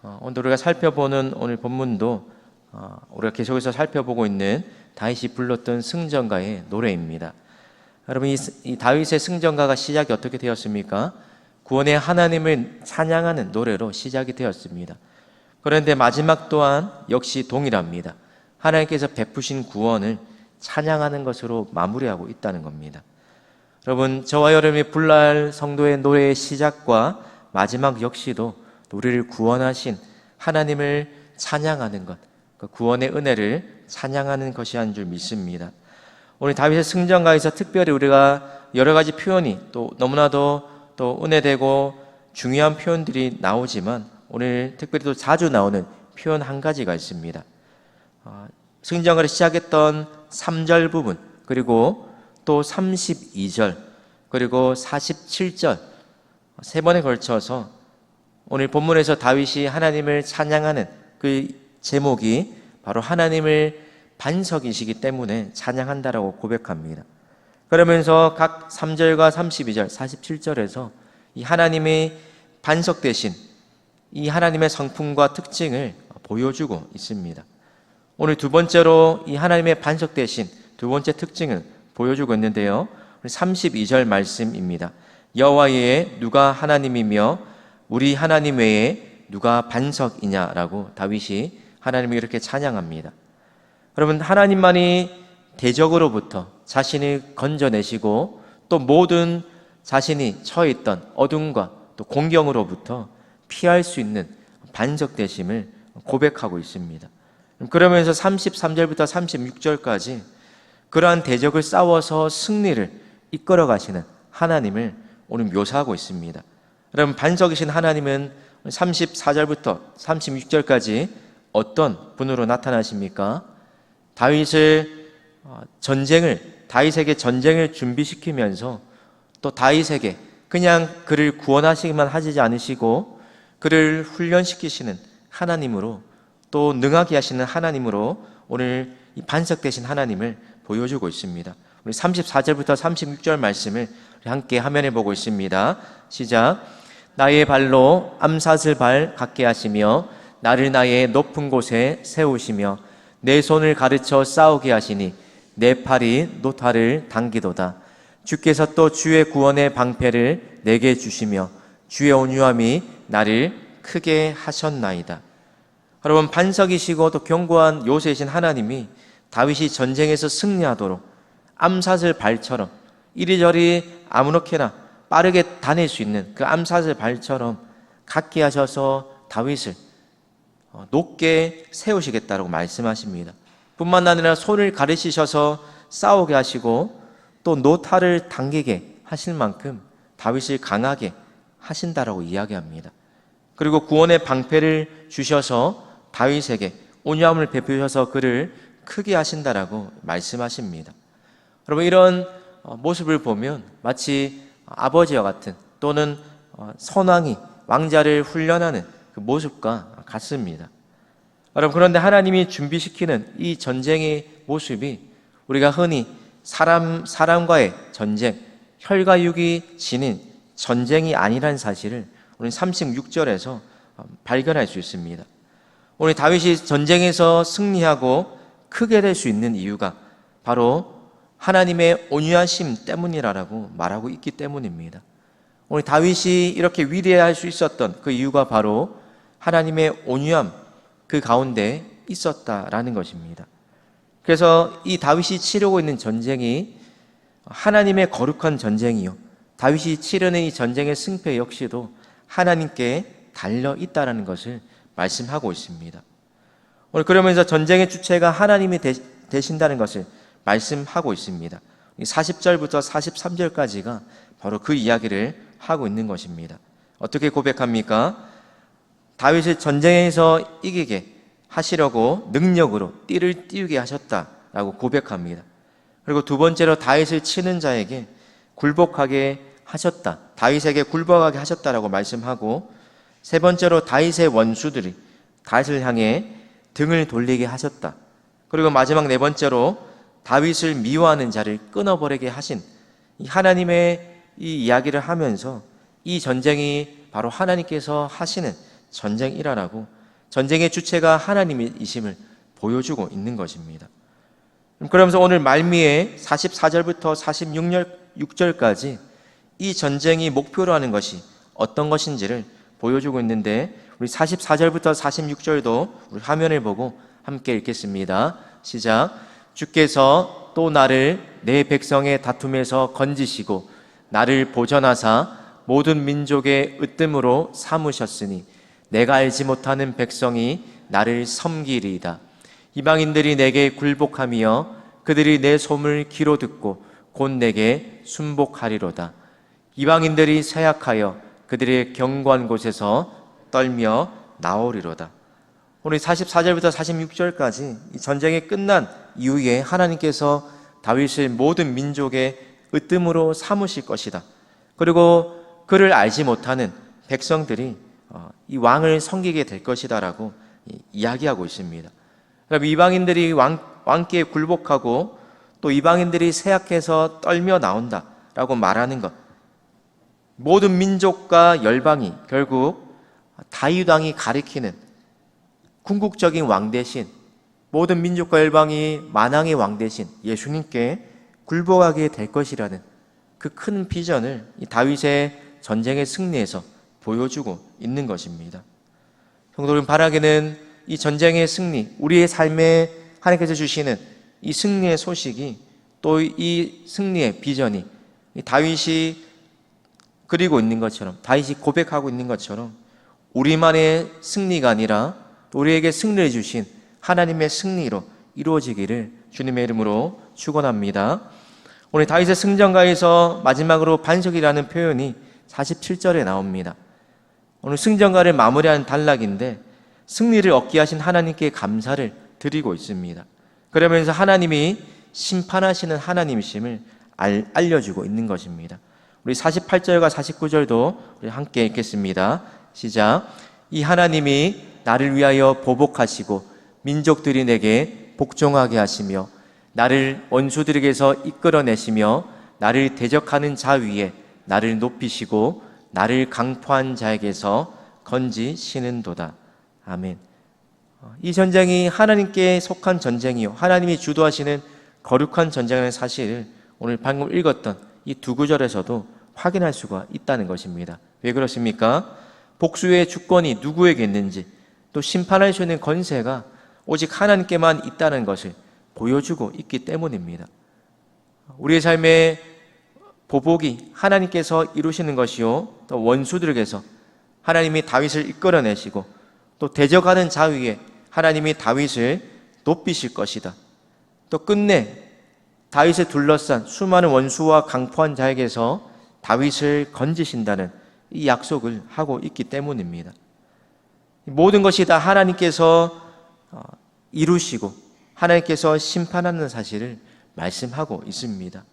오늘 우리가 살펴보는 오늘 본문도 우리가 계속해서 살펴보고 있는 다윗이 불렀던 승전가의 노래입니다. 여러분, 이 다윗의 승전가가 시작이 어떻게 되었습니까? 구원의 하나님을 찬양하는 노래로 시작이 되었습니다. 그런데 마지막 또한 역시 동일합니다. 하나님께서 베푸신 구원을 찬양하는 것으로 마무리하고 있다는 겁니다. 여러분, 저와 여러분이 불러야 할 성도의 노래의 시작과 마지막 역시도 우리를 구원하신 하나님을 찬양하는 것, 그 구원의 은혜를 찬양하는 것이 한 줄 믿습니다. 오늘 다윗의 승전가에서 특별히 우리가 여러 가지 표현이 또 너무나도 또 은혜되고 중요한 표현들이 나오지만 오늘 특별히 또 자주 나오는 표현 한 가지가 있습니다. 승전가를 시작했던 3절 부분, 그리고 또 32절, 그리고 47절 세 번에 걸쳐서 오늘 본문에서 다윗이 하나님을 찬양하는 그 제목이 바로 하나님을 반석이시기 때문에 찬양한다라고 고백합니다. 그러면서 각 3절과 32절, 47절에서 이 하나님의 반석 대신 이 하나님의 성품과 특징을 보여주고 있습니다. 오늘 두 번째로 이 하나님의 반석 대신 두 번째 특징을 보여주고 있는데요. 32절 말씀입니다. 여호와 외에 누가 하나님이며 우리 하나님 외에 누가 반석이냐라고 다윗이 하나님을 이렇게 찬양합니다. 여러분, 하나님만이 대적으로부터 자신을 건져내시고 또 모든 자신이 처해 있던 어둠과 또 공경으로부터 피할 수 있는 반석 되심을 고백하고 있습니다. 그러면서 33절부터 36절까지 그러한 대적을 싸워서 승리를 이끌어 가시는 하나님을 오늘 묘사하고 있습니다. 여러분, 반석이신 하나님은 34절부터 36절까지 어떤 분으로 나타나십니까? 다윗에게 전쟁을 준비시키면서 또 다윗에게 그냥 그를 구원하시기만 하지 않으시고 그를 훈련시키시는 하나님으로 또 능하게 하시는 하나님으로 오늘 이 반석 되신 하나님을 보여주고 있습니다. 우리 34절부터 36절 말씀을 함께 화면에 보고 있습니다. 시작. 나의 발로 암사슬 발 갖게 하시며 나를 나의 높은 곳에 세우시며 내 손을 가르쳐 싸우게 하시니 내 팔이 노타를 당기도다. 주께서 또 주의 구원의 방패를 내게 주시며 주의 온유함이 나를 크게 하셨나이다. 여러분, 반석이시고 또 견고한 요새이신 하나님이 다윗이 전쟁에서 승리하도록 암사슬 발처럼 이리저리 아무렇게나 빠르게 다닐 수 있는 그 암사슬 발처럼 갖게 하셔서 다윗을 높게 세우시겠다고 말씀하십니다. 뿐만 아니라 손을 가르치셔서 싸우게 하시고 또 노타를 당기게 하실 만큼 다윗을 강하게 하신다라고 이야기합니다. 그리고 구원의 방패를 주셔서 다윗에게 온유함을 베푸셔서 그를 크게 하신다라고 말씀하십니다. 여러분, 이런 모습을 보면 마치 아버지와 같은 또는 선왕이 왕자를 훈련하는 그 모습과 같습니다. 여러분, 그런데 하나님이 준비시키는 이 전쟁의 모습이 우리가 흔히 사람과의 전쟁, 혈과 육이 지닌 전쟁이 아니라는 사실을 오늘 36절에서 발견할 수 있습니다. 오늘 다윗이 전쟁에서 승리하고 크게 될 수 있는 이유가 바로 하나님의 온유하심 때문이라고 말하고 있기 때문입니다. 오늘 다윗이 이렇게 위대할 수 있었던 그 이유가 바로 하나님의 온유함 그 가운데 있었다라는 것입니다. 그래서 이 다윗이 치르고 있는 전쟁이 하나님의 거룩한 전쟁이요, 다윗이 치르는 이 전쟁의 승패 역시도 하나님께 달려 있다라는 것을 말씀하고 있습니다. 오늘 그러면서 전쟁의 주체가 하나님이 되신다는 것을 말씀하고 있습니다. 40절부터 43절까지가 바로 그 이야기를 하고 있는 것입니다. 어떻게 고백합니까? 다윗을 전쟁에서 이기게 하시려고 능력으로 띠를 띄우게 하셨다라고 고백합니다. 그리고 두 번째로 다윗을 치는 자에게 굴복하게 하셨다, 다윗에게 굴복하게 하셨다라고 말씀하고, 세 번째로 다윗의 원수들이 다윗을 향해 등을 돌리게 하셨다. 그리고 마지막 네 번째로 다윗을 미워하는 자를 끊어버리게 하신 이 하나님의 이 이야기를 하면서 이 전쟁이 바로 하나님께서 하시는 전쟁 일어나고 전쟁의 주체가 하나님이심을 보여주고 있는 것입니다. 그러면서 오늘 말미에 44절부터 46절까지 이 전쟁이 목표로 하는 것이 어떤 것인지를 보여주고 있는데, 우리 44절부터 46절도 우리 화면을 보고 함께 읽겠습니다. 시작. 주께서 또 나를 내 백성의 다툼에서 건지시고 나를 보전하사 모든 민족의 으뜸으로 삼으셨으니 내가 알지 못하는 백성이 나를 섬기리이다. 이방인들이 내게 굴복하며 그들이 내 소문을 귀로 듣고 곧 내게 순복하리로다. 이방인들이 사약하여 그들의 견고한 곳에서 떨며 나오리로다. 오늘 44절부터 46절까지 이 전쟁이 끝난 이후에 하나님께서 다윗을 모든 민족의 으뜸으로 삼으실 것이다. 그리고 그를 알지 못하는 백성들이 이 왕을 섬기게 될 것이다 라고 이야기하고 있습니다. 그럼 이방인들이 왕께 굴복하고 또 이방인들이 세약해서 떨며 나온다 라고 말하는 것, 모든 민족과 열방이 결국 다윗 왕이 가리키는 궁극적인 왕 대신, 모든 민족과 열방이 만왕의 왕 대신 예수님께 굴복하게 될 것이라는 그 큰 비전을 이 다윗의 전쟁의 승리에서 보여주고 있는 것입니다. 성도 여러분, 바라기는 이 전쟁의 승리, 우리의 삶에 하나님께서 주시는 이 승리의 소식이, 또 이 승리의 비전이 이 다윗이 그리고 있는 것처럼, 다윗이 고백하고 있는 것처럼 우리만의 승리가 아니라 우리에게 승리를 주신 하나님의 승리로 이루어지기를 주님의 이름으로 축원합니다. 오늘 다윗의 승전가에서 마지막으로 반석이라는 표현이 47절에 나옵니다. 오늘 승전가를 마무리하는 단락인데 승리를 얻게 하신 하나님께 감사를 드리고 있습니다. 그러면서 하나님이 심판하시는 하나님이심을 알려주고 있는 것입니다. 우리 48절과 49절도 우리 함께 읽겠습니다. 시작. 이 하나님이 나를 위하여 보복하시고 민족들이 내게 복종하게 하시며 나를 원수들에게서 이끌어내시며 나를 대적하는 자 위에 나를 높이시고 나를 강포한 자에게서 건지시는도다. 아멘. 이 전쟁이 하나님께 속한 전쟁이요, 하나님이 주도하시는 거룩한 전쟁이라는 사실을 오늘 방금 읽었던 이 두 구절에서도 확인할 수가 있다는 것입니다. 왜 그렇습니까? 복수의 주권이 누구에게 있는지, 또 심판할 수 있는 권세가 오직 하나님께만 있다는 것을 보여주고 있기 때문입니다. 우리의 삶의 보복이 하나님께서 이루시는 것이요, 또 원수들에게서 하나님이 다윗을 이끌어내시고 또 대적하는 자 위에 하나님이 다윗을 높이실 것이다. 또 끝내 다윗을 둘러싼 수많은 원수와 강포한 자에게서 다윗을 건지신다는 이 약속을 하고 있기 때문입니다. 모든 것이 다 하나님께서 이루시고 하나님께서 심판하는 사실을 말씀하고 있습니다.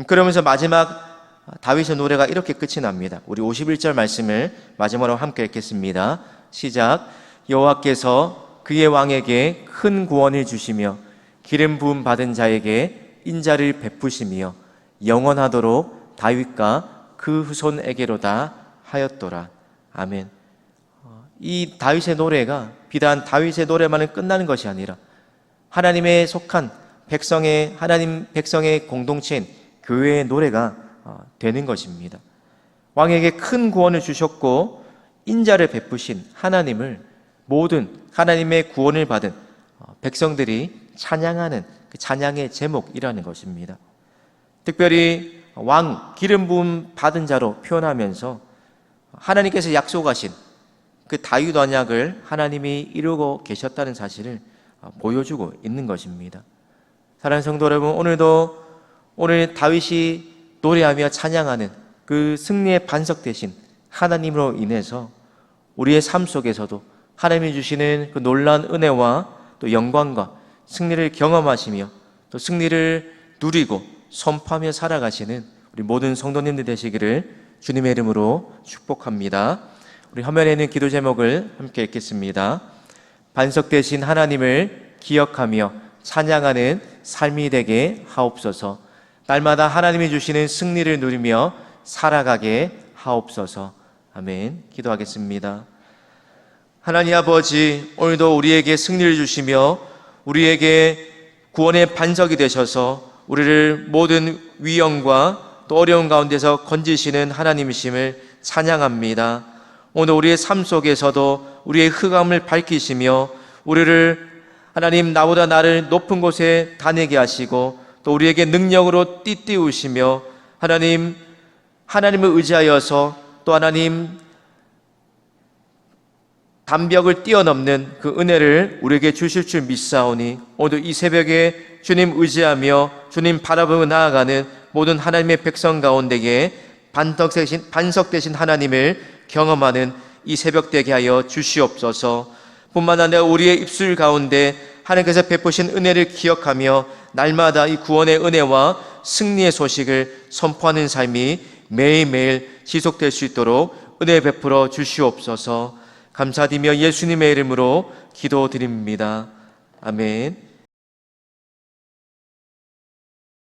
그러면서 마지막 다윗의 노래가 이렇게 끝이 납니다. 우리 51절 말씀을 마지막으로 함께 읽겠습니다. 시작. 여호와께서 그의 왕에게 큰 구원을 주시며 기름 부음 받은 자에게 인자를 베푸시며 영원하도록 다윗과 그 후손에게로다 하였도다. 아멘. 이 다윗의 노래가 비단 다윗의 노래만은 끝나는 것이 아니라 하나님의 속한 하나님 백성의 공동체인 교회의 노래가 되는 것입니다. 왕에게 큰 구원을 주셨고 인자를 베푸신 하나님을 모든 하나님의 구원을 받은 백성들이 찬양하는 그 찬양의 제목이라는 것입니다. 특별히 왕, 기름 부음 받은 자로 표현하면서 하나님께서 약속하신 그 다윗 언약을 하나님이 이루고 계셨다는 사실을 보여주고 있는 것입니다. 사랑하는 성도 여러분, 오늘 다윗이 노래하며 찬양하는 그 승리의 반석 되신 하나님으로 인해서 우리의 삶 속에서도 하나님이 주시는 그 놀라운 은혜와 또 영광과 승리를 경험하시며 또 승리를 누리고 선포하며 살아가시는 우리 모든 성도님들 되시기를 주님의 이름으로 축복합니다. 우리 화면에 있는 기도 제목을 함께 읽겠습니다. 반석 되신 하나님을 기억하며 찬양하는 삶이 되게 하옵소서. 날마다 하나님이 주시는 승리를 누리며 살아가게 하옵소서. 아멘. 기도하겠습니다. 하나님 아버지, 오늘도 우리에게 승리를 주시며 우리에게 구원의 반석이 되셔서 우리를 모든 위험과 또 어려운 가운데서 건지시는 하나님이심을 찬양합니다. 오늘 우리의 삶 속에서도 우리의 흑암을 밝히시며 우리를 하나님 나보다 나를 높은 곳에 다니게 하시고 또 우리에게 능력으로 띠띠우시며 하나님을 의지하여서 또 하나님 담벽을 뛰어넘는 그 은혜를 우리에게 주실 줄 믿사오니 오늘 이 새벽에 주님 의지하며 주님 바라보며 나아가는 모든 하나님의 백성 가운데에 반석 되신 하나님을 경험하는 이 새벽 되게 하여 주시옵소서. 뿐만 아니라 우리의 입술 가운데 하나님께서 베푸신 은혜를 기억하며 날마다 이 구원의 은혜와 승리의 소식을 선포하는 삶이 매일매일 지속될 수 있도록 은혜 베풀어 주시옵소서. 감사드리며 예수님의 이름으로 기도드립니다. 아멘.